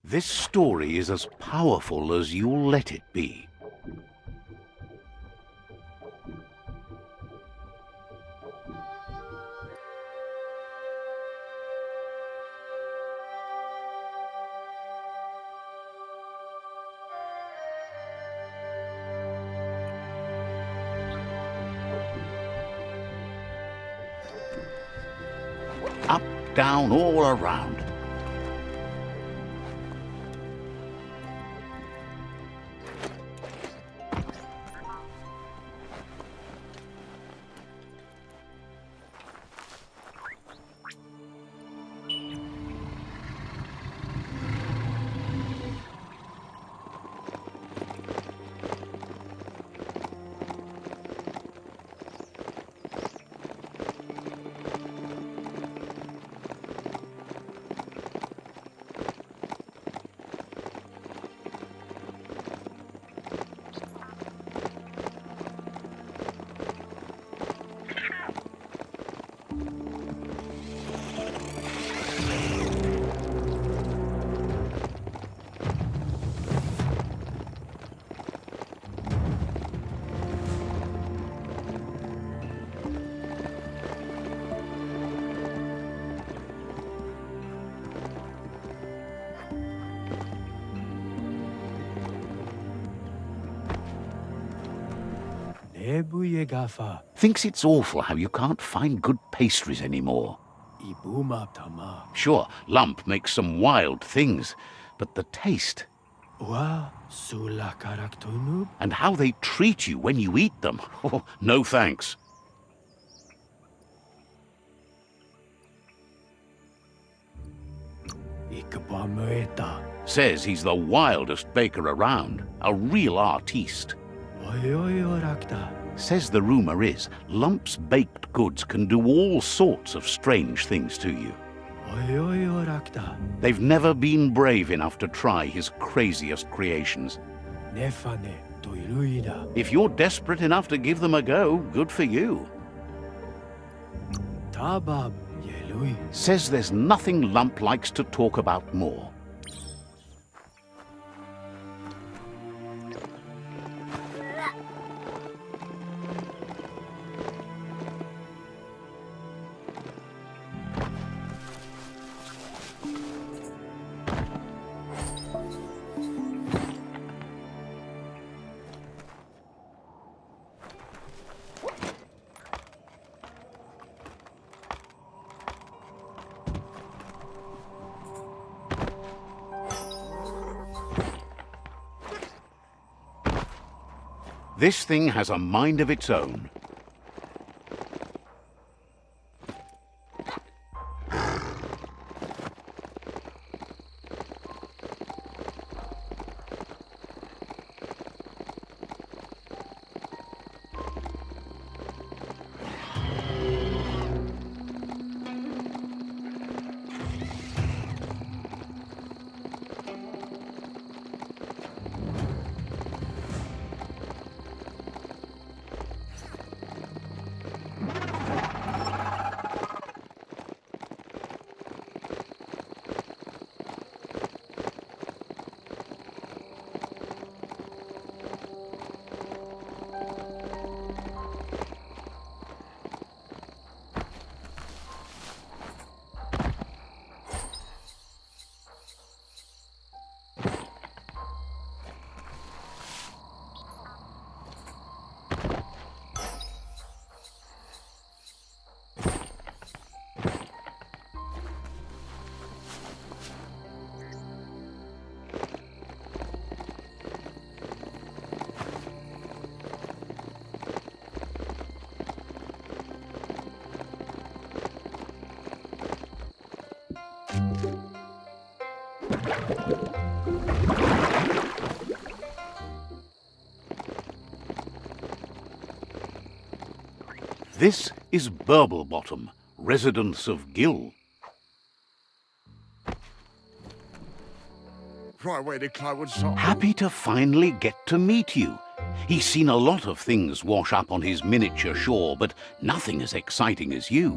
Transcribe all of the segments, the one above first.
This story is as powerful as you'll let it be. Up, down, all around. Thinks it's awful how you can't find good pastries anymore. Sure, Lump makes some wild things, but the taste. And how they treat you when you eat them. Oh, no thanks. Says he's the wildest baker around, a real artiste. Says the rumor is, Lump's baked goods can do all sorts of strange things to you. They've never been brave enough to try his craziest creations. If you're desperate enough to give them a go, good for you. Says there's nothing Lump likes to talk about more. This thing has a mind of its own. This is Burblebottom, residence of Gill. Right way to Clywood Salt. Happy to finally get to meet you. He's seen a lot of things wash up on his miniature shore, but nothing as exciting as you.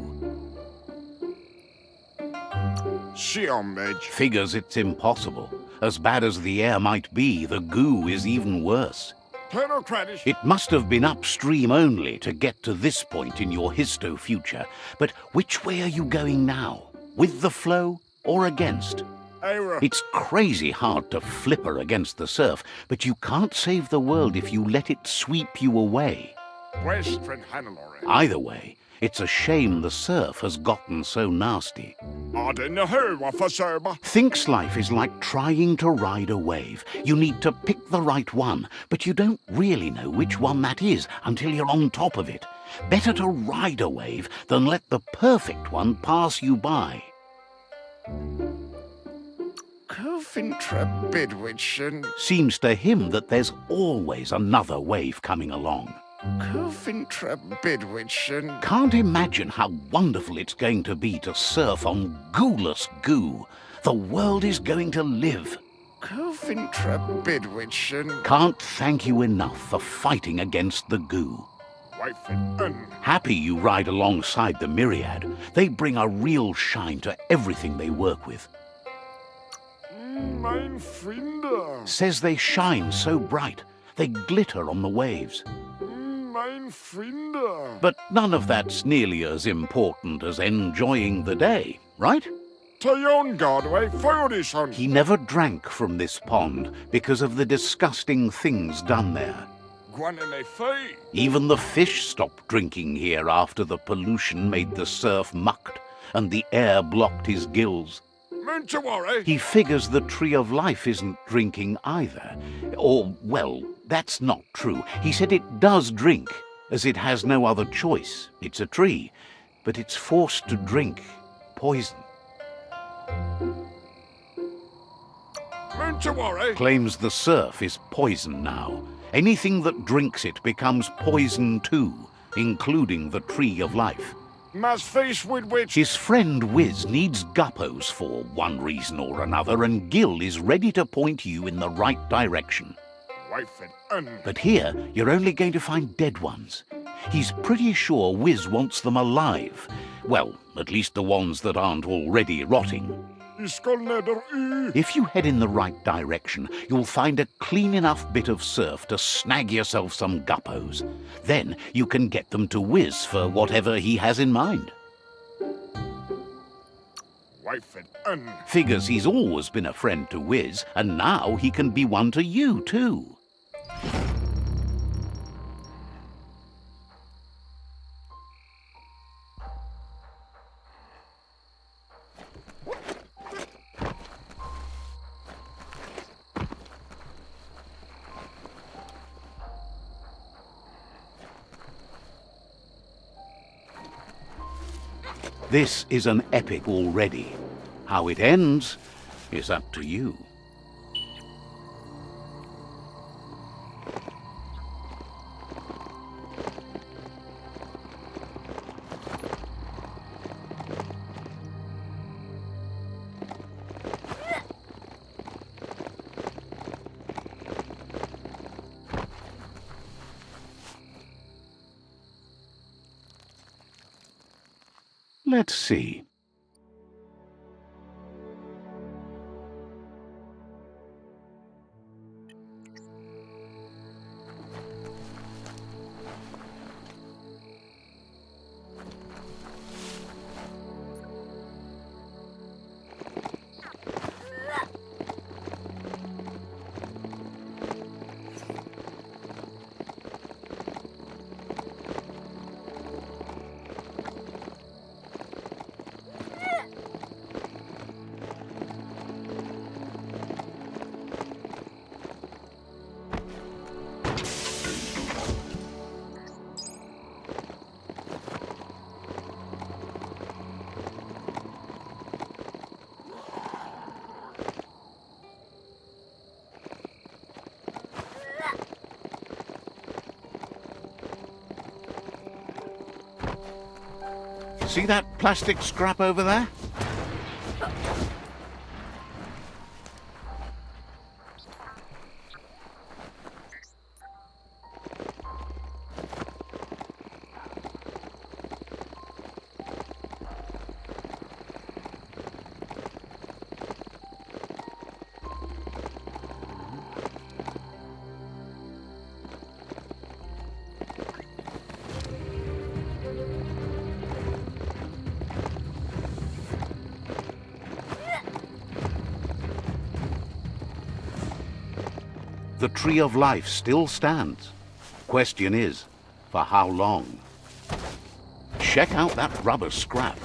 She on, Midge. Figures it's impossible. As bad as the air might be, the goo is even worse. Technocratic. It must have been upstream only to get to this point in your histo-future. But which way are you going now? With the flow or against? Error. It's crazy hard to flipper against the surf, but you can't save the world if you let it sweep you away. Western Hannelore. Either way, it's a shame the surf has gotten so nasty. I didn't hear what for Serba. Thinks life is like trying to ride a wave. You need to pick the right one, but you don't really know which one that is until you're on top of it. Better to ride a wave than let the perfect one pass you by. Cofintra Bidwitchen. Seems to him that there's always another wave coming along. Cofintra Bidwitchen. Can't imagine how wonderful it's going to be to surf on gooless goo. The world is going to live. Cofintra Bidwitchen. Can't thank you enough for fighting against the goo. Happy you ride alongside the myriad. They bring a real shine to everything they work with. Mein Friende. Says they shine so bright, they glitter on the waves. Mein Friende. But none of that's nearly as important as enjoying the day, right? Tayon Godway Fodison. He never drank from this pond because of the disgusting things done there. Guanene Fay. Even the fish stopped drinking here after the pollution made the surf mucked and the air blocked his gills. Mentaware. He figures the tree of life isn't drinking either. Or, well, that's not true. He said it does drink, as it has no other choice. It's a tree, but it's forced to drink poison. Mentaware. Claims the surf is poison now. Anything that drinks it becomes poison too, including the tree of life. Must face with which. His friend Wiz needs guppos for one reason or another, and Gil is ready to point you in the right direction. But here, you're only going to find dead ones. He's pretty sure Wiz wants them alive. Well, at least the ones that aren't already rotting. If you head in the right direction, you'll find a clean enough bit of surf to snag yourself some guppos. Then you can get them to Wiz for whatever he has in mind. Figures he's always been a friend to Wiz, and now he can be one to you too. This is an epic already. How it ends is up to you. Let's see. See that plastic scrap over there? The Tree of Life still stands. Question is, for how long? Check out that rubber scrap.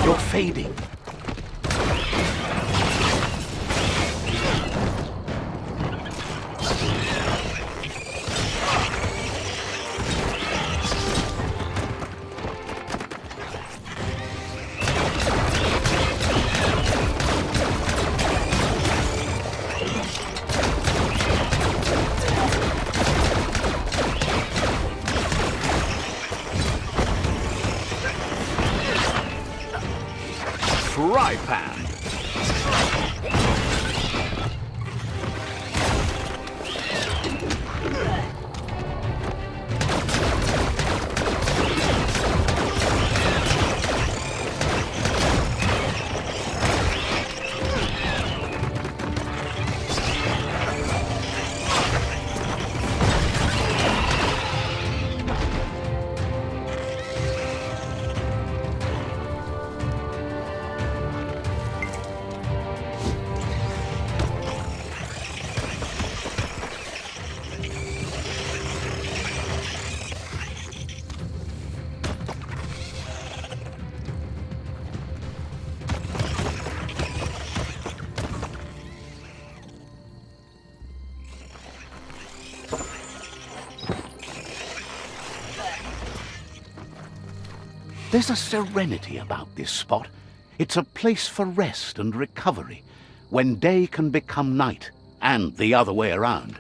You're fading. Fry pan. There's a serenity about this spot. It's a place for rest and recovery, when day can become night, and the other way around.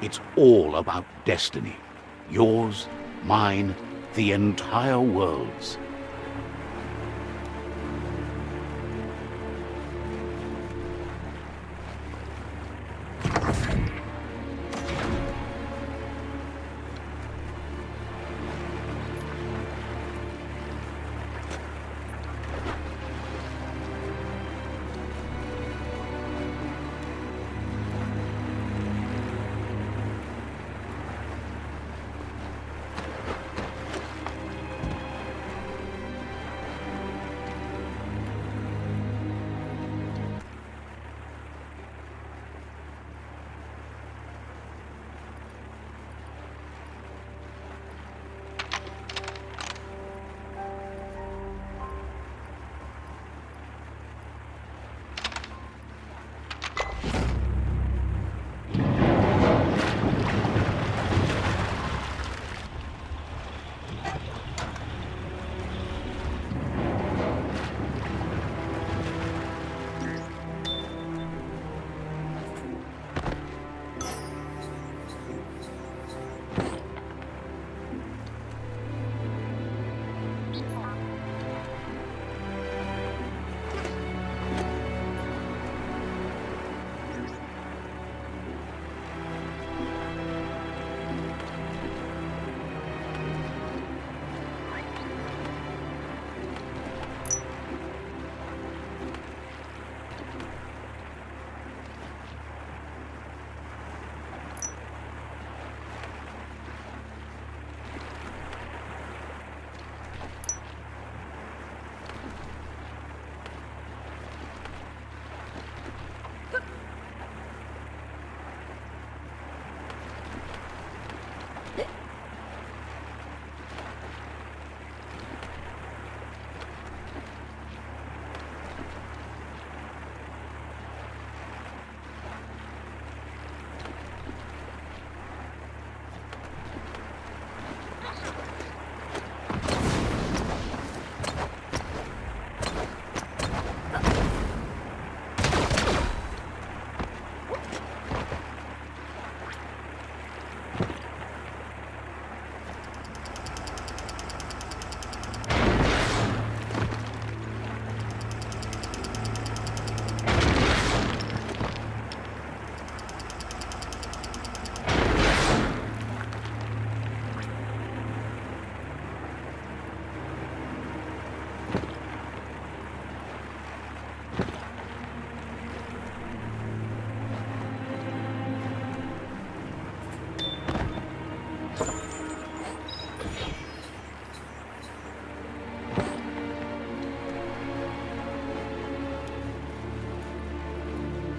It's all about destiny. Yours, mine, the entire world's.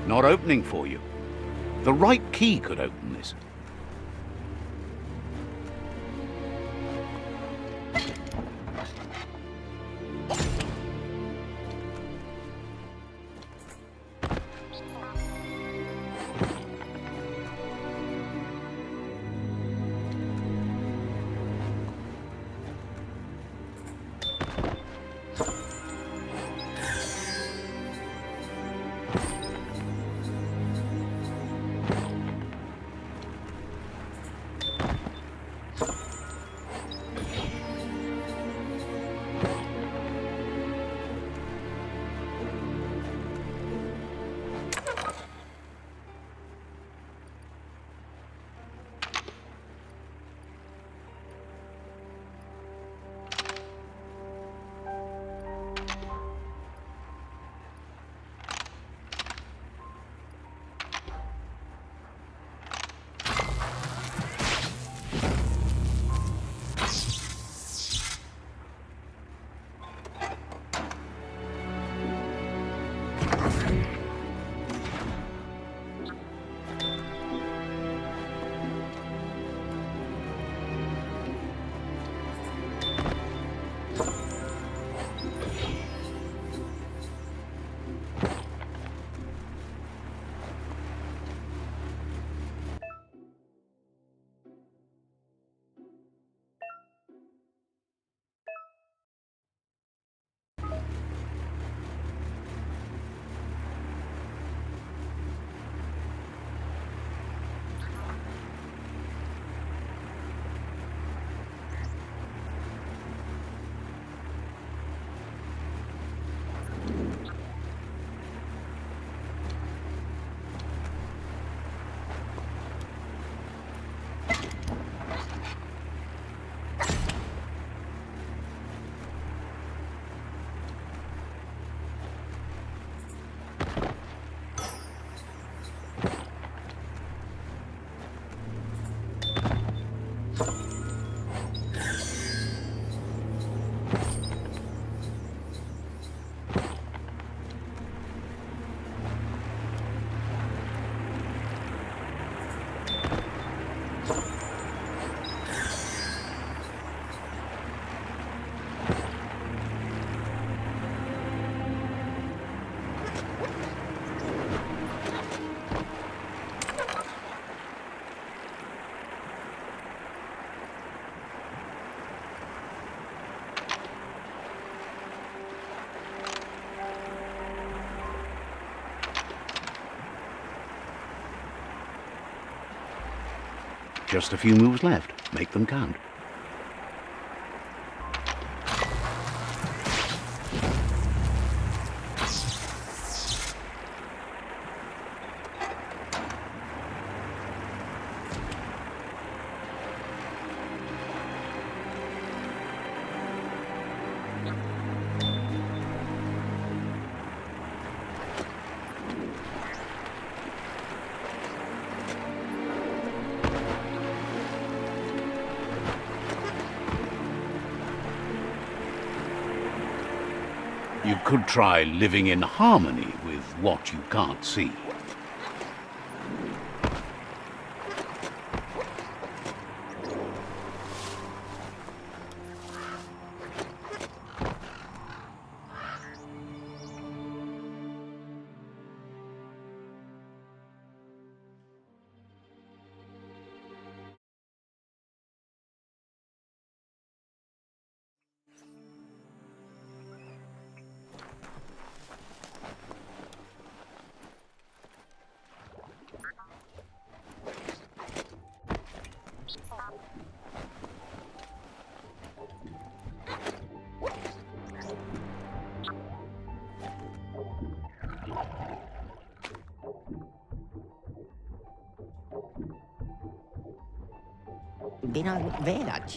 Not opening for you. The right key could open this. Just a few moves left. Make them count. You could try living in harmony with what you can't see.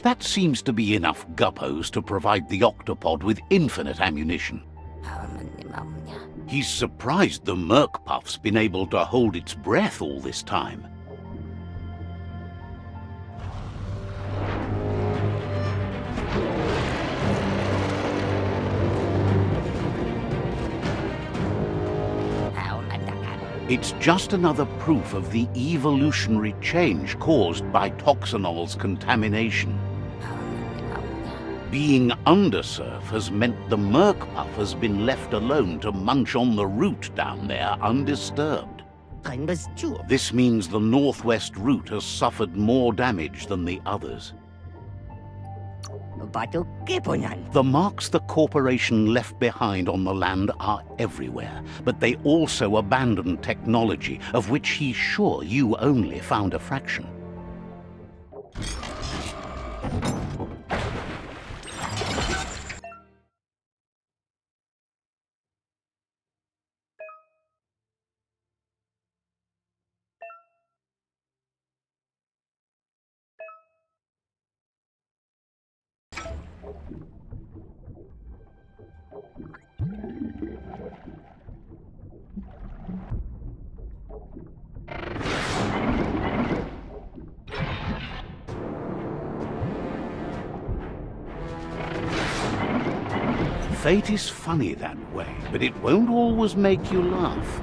That seems to be enough guppos to provide the octopod with infinite ammunition. He's surprised the Merc Puff's been able to hold its breath all this time. It's just another proof of the evolutionary change caused by Toxanol's contamination. Being undersurf has meant the Merc Puff has been left alone to munch on the route down there undisturbed. This means the northwest route has suffered more damage than the others. The marks the corporation left behind on the land are everywhere, but they also abandoned technology of which he's sure you only found a fraction. Fate is funny that way, but it won't always make you laugh.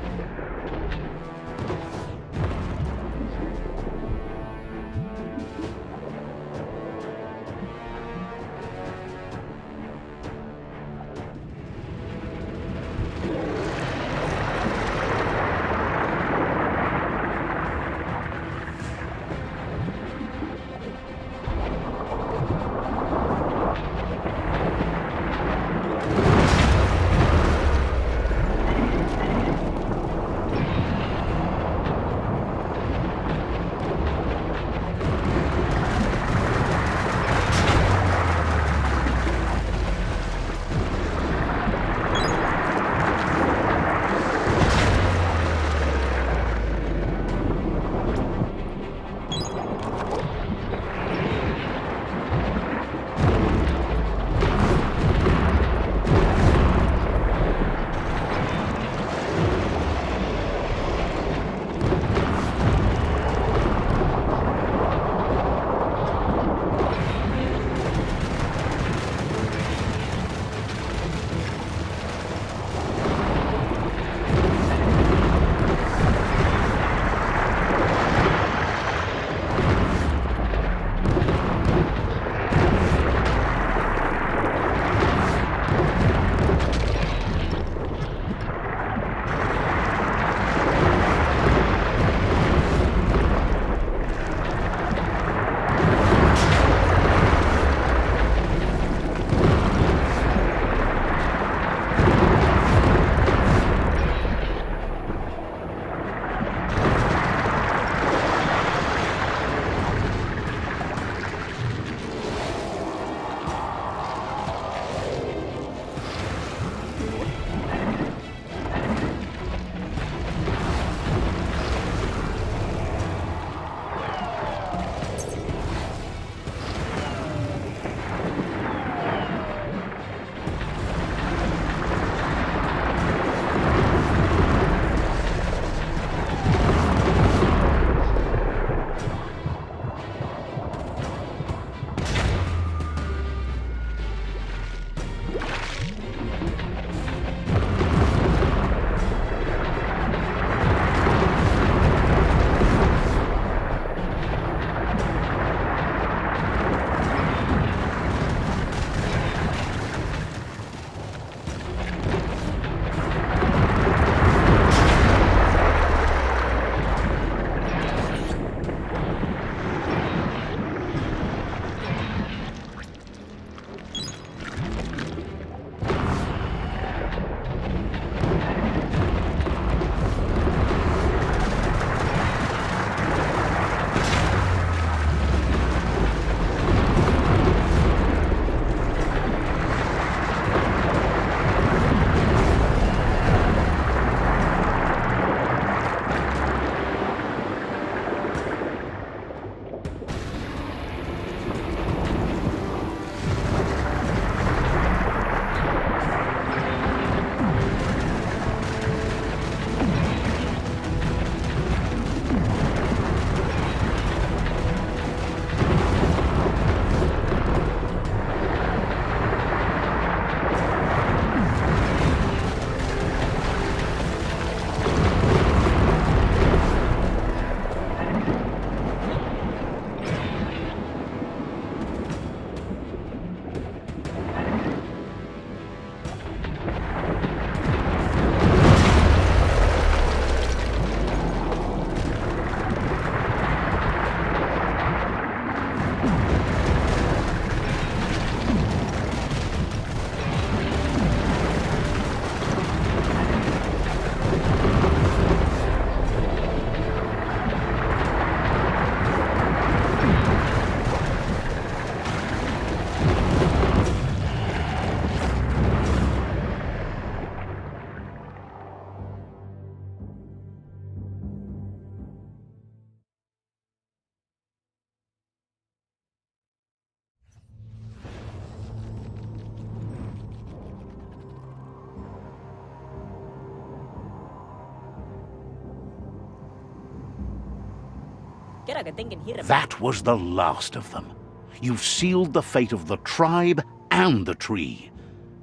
That was the last of them. You've sealed the fate of the tribe and the tree.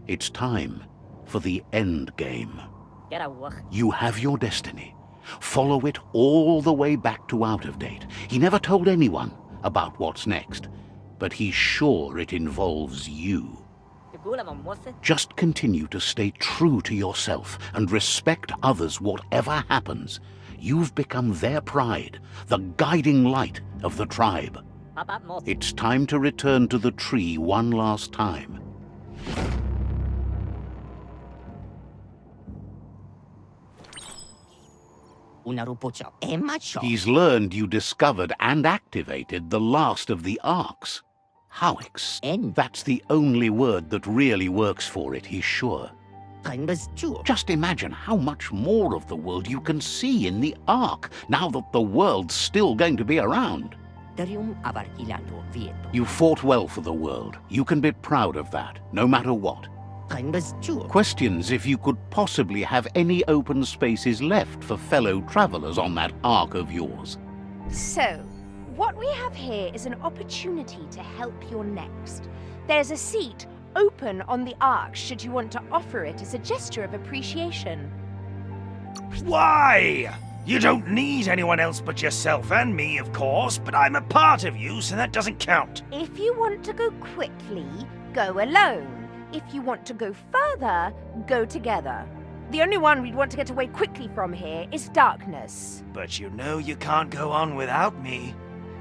It's time for the end game. You have your destiny. Follow it all the way back to Out of Date. He never told anyone about what's next, but he's sure it involves you. Just continue to stay true to yourself and respect others whatever happens. You've become their pride, the guiding light of the tribe. It's time to return to the tree one last time. He's learned you discovered and activated the last of the arcs. How That's the only word that really works for it, he's sure. Just imagine how much more of the world you can see in the Ark, now that the world's still going to be around. You fought well for the world. You can be proud of that, no matter what. Questions if you could possibly have any open spaces left for fellow travelers on that Ark of yours. So, what we have here is an opportunity to help your next. There's a seat open on the Ark should you want to offer it as a gesture of appreciation. Why? You don't need anyone else but yourself and me, of course, but I'm a part of you, so that doesn't count. If you want to go quickly, go alone. If you want to go further, go together. The only one we'd want to get away quickly from here is darkness. But you know you can't go on without me.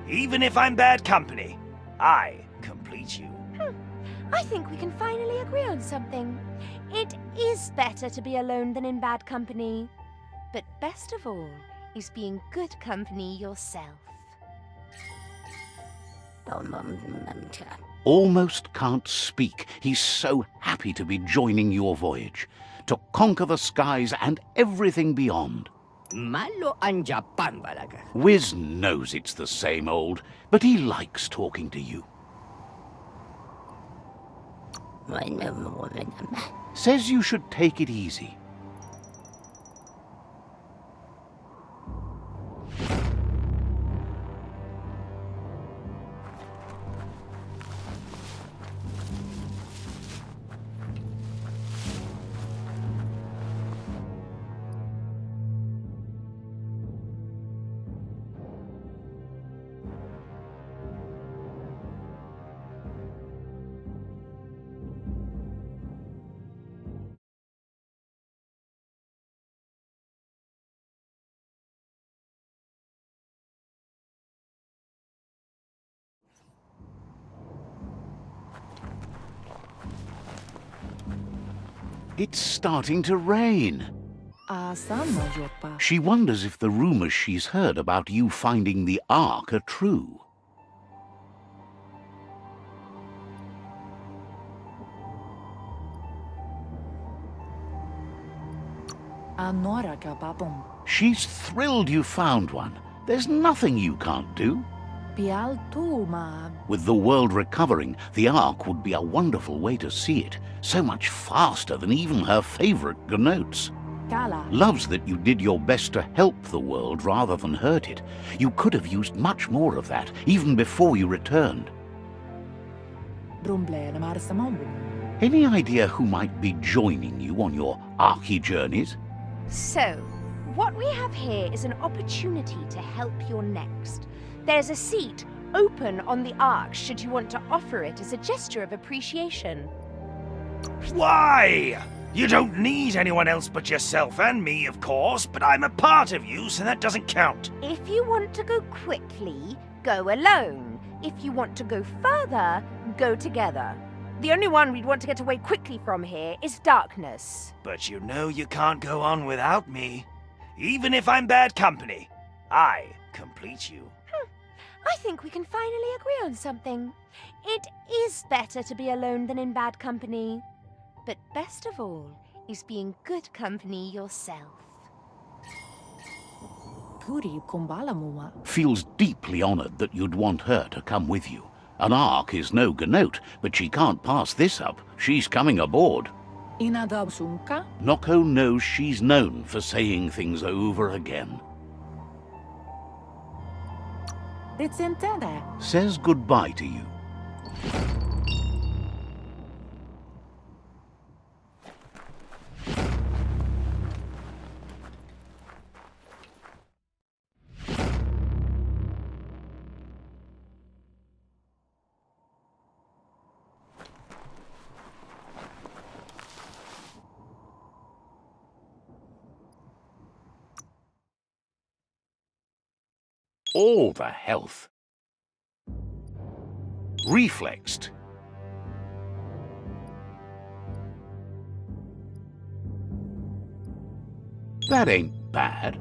Even if I'm bad company, I complete you. I think we can finally agree on something. It is better to be alone than in bad company. But best of all is being good company yourself. Almost can't speak. He's so happy to be joining your voyage, to conquer the skies and everything beyond. Wiz knows it's the same old, but he likes talking to you. Says you should take it easy. It's starting to rain. She wonders if the rumors she's heard about you finding the Ark are true. She's thrilled you found one. There's nothing you can't do. With the world recovering, the Ark would be a wonderful way to see it. So much faster than even her favorite gnotes. Loves that you did your best to help the world rather than hurt it. You could have used much more of that, even before you returned. Any idea who might be joining you on your Arky journeys? So, what we have here is an opportunity to help your next. There's a seat open on the Ark should you want to offer it as a gesture of appreciation. Why? You don't need anyone else but yourself and me, of course, but I'm a part of you, so that doesn't count. If you want to go quickly, go alone. If you want to go further, go together. The only one we'd want to get away quickly from here is darkness. But you know you can't go on without me. Even if I'm bad company, I complete you. I think we can finally agree on something. It is better to be alone than in bad company. But best of all is being good company yourself. Feels deeply honored that you'd want her to come with you. An Ark is no gnote, but she can't pass this up. She's coming aboard. Noko knows she's known for saying things over again. says goodbye to you. All the health. Reflexed. That ain't bad.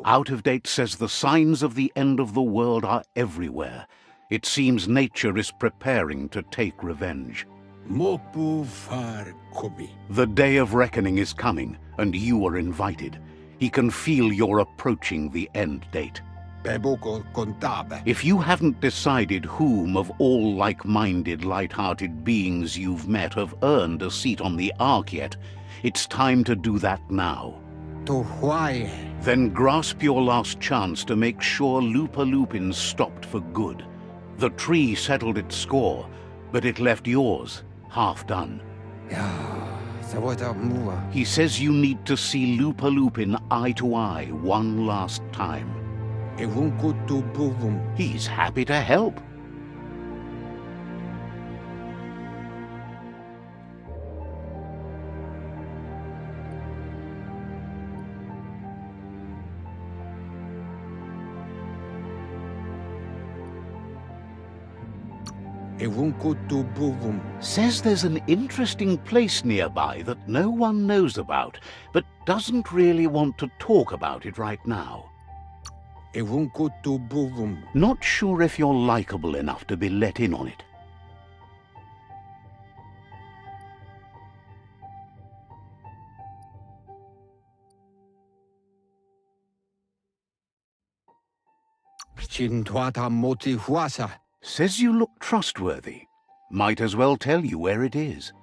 Out of Date says the signs of the end of the world are everywhere. It seems nature is preparing to take revenge. The day of reckoning is coming, and you are invited. He can feel you're approaching the end date. If you haven't decided whom of all like-minded, light-hearted beings you've met have earned a seat on the Ark yet, it's time to do that now. Then grasp your last chance to make sure Lupa-Lupin's stopped for good. The tree settled its score, but it left yours half done. He says you need to see Lupa-Lupin eye to eye one last time. He's happy to help. Says there's an interesting place nearby that no one knows about, but doesn't really want to talk about it right now. Not sure if you're likable enough to be let in on it. Says you look trustworthy. Might as well tell you where it is.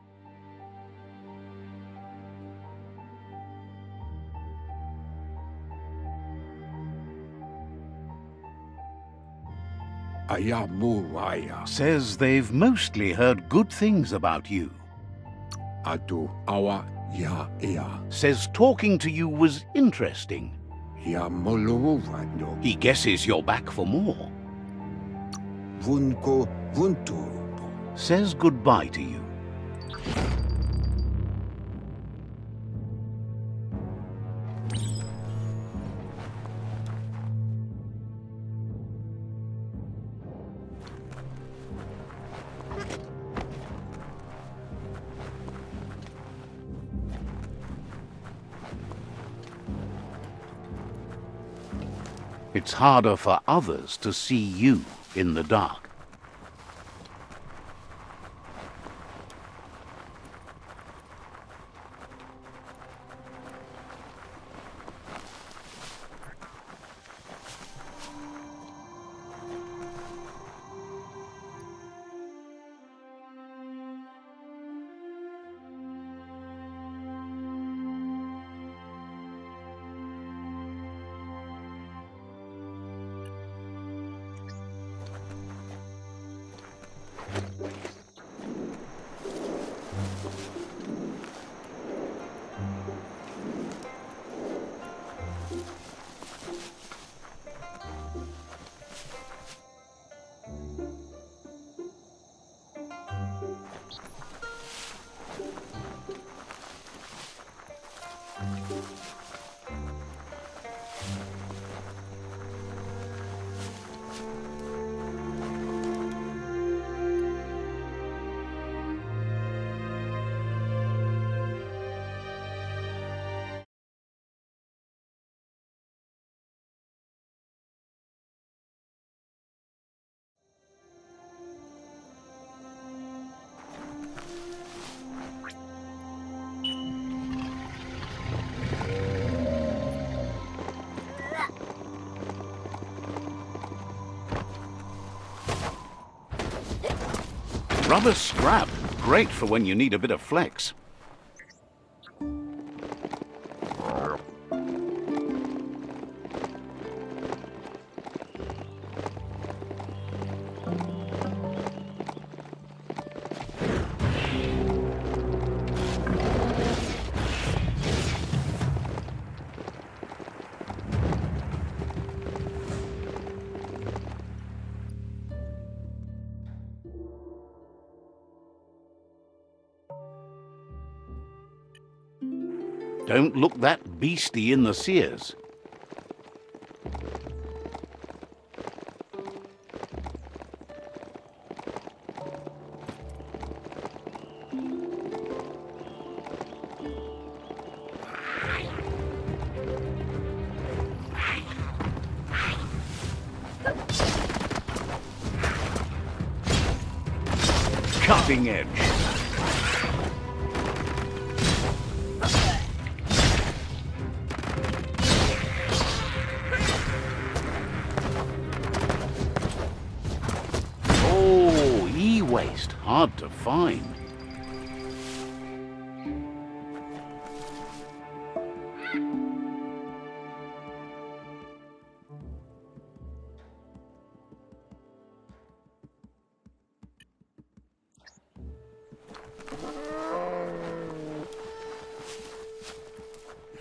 Says they've mostly heard good things about you. Says talking to you was interesting. He guesses you're back for more. Says goodbye to you. It's harder for others to see you in the dark. Rubber scrap. Great for when you need a bit of flex. Don't look that beastie in the sears. Cutting edge. E-waste, hard to find.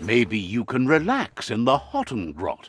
Maybe you can relax in the Hotten Grot.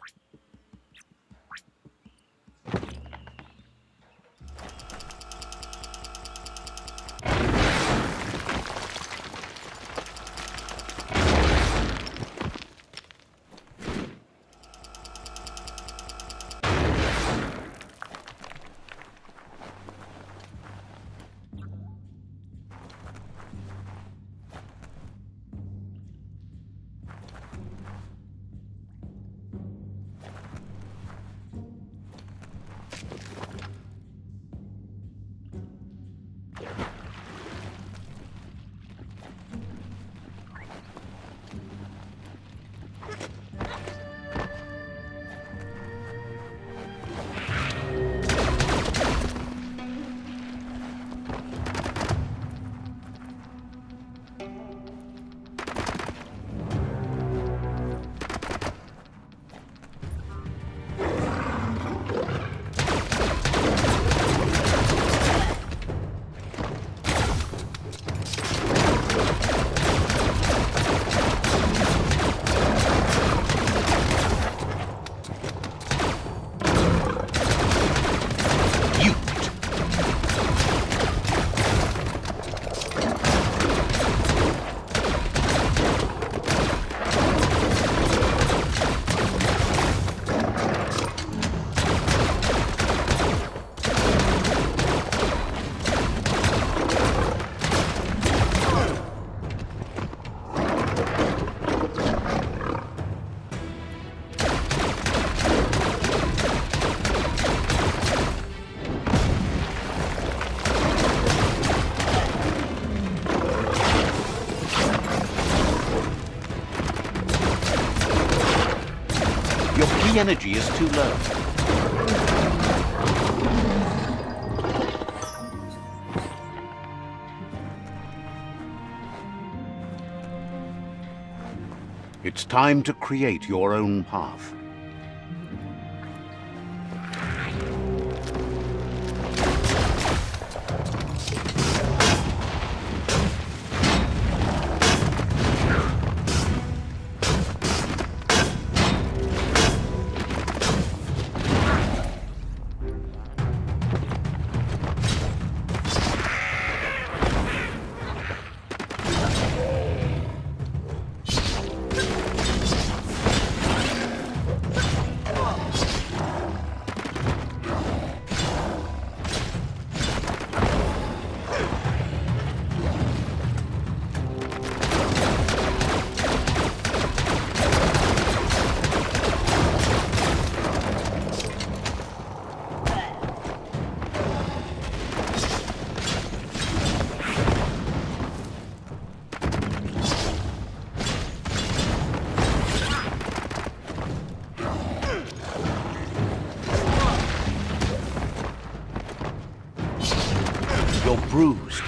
Your key energy is too low. It's time to create your own path. You're bruised.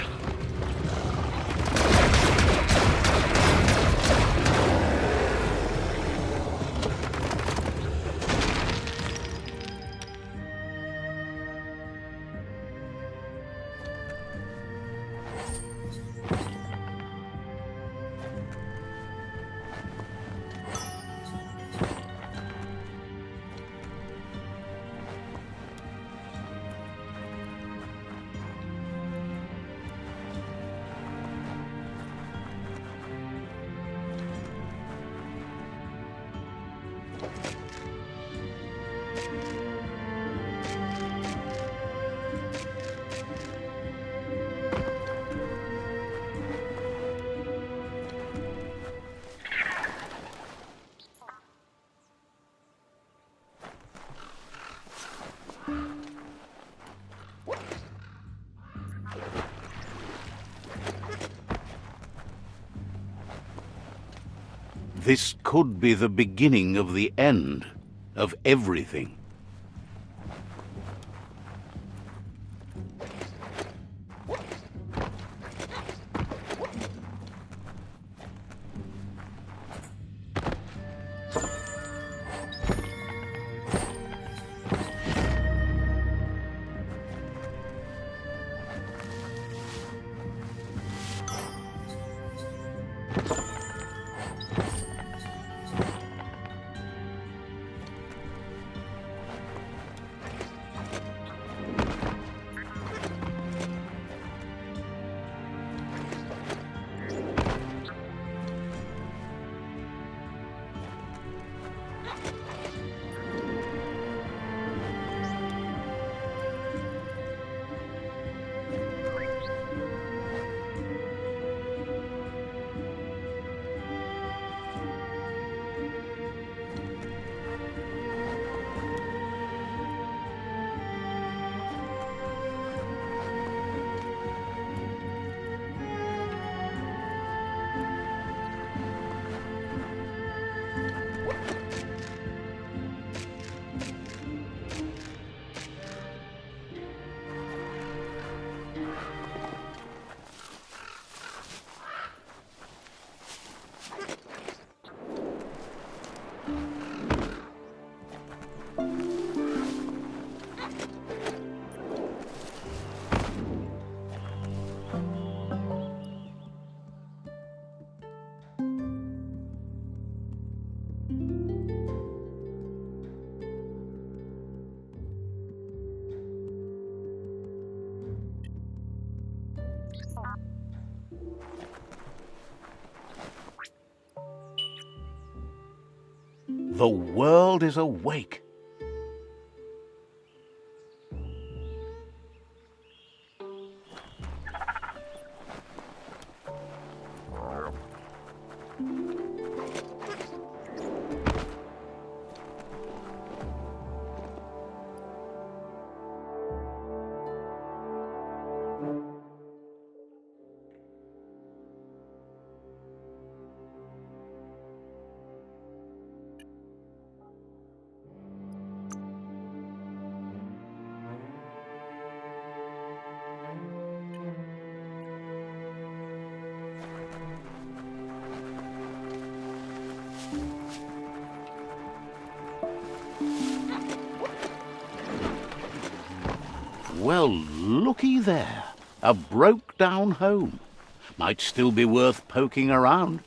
This could be the beginning of the end of everything. The world is awake. Well, looky there. A broke-down home. Might still be worth poking around.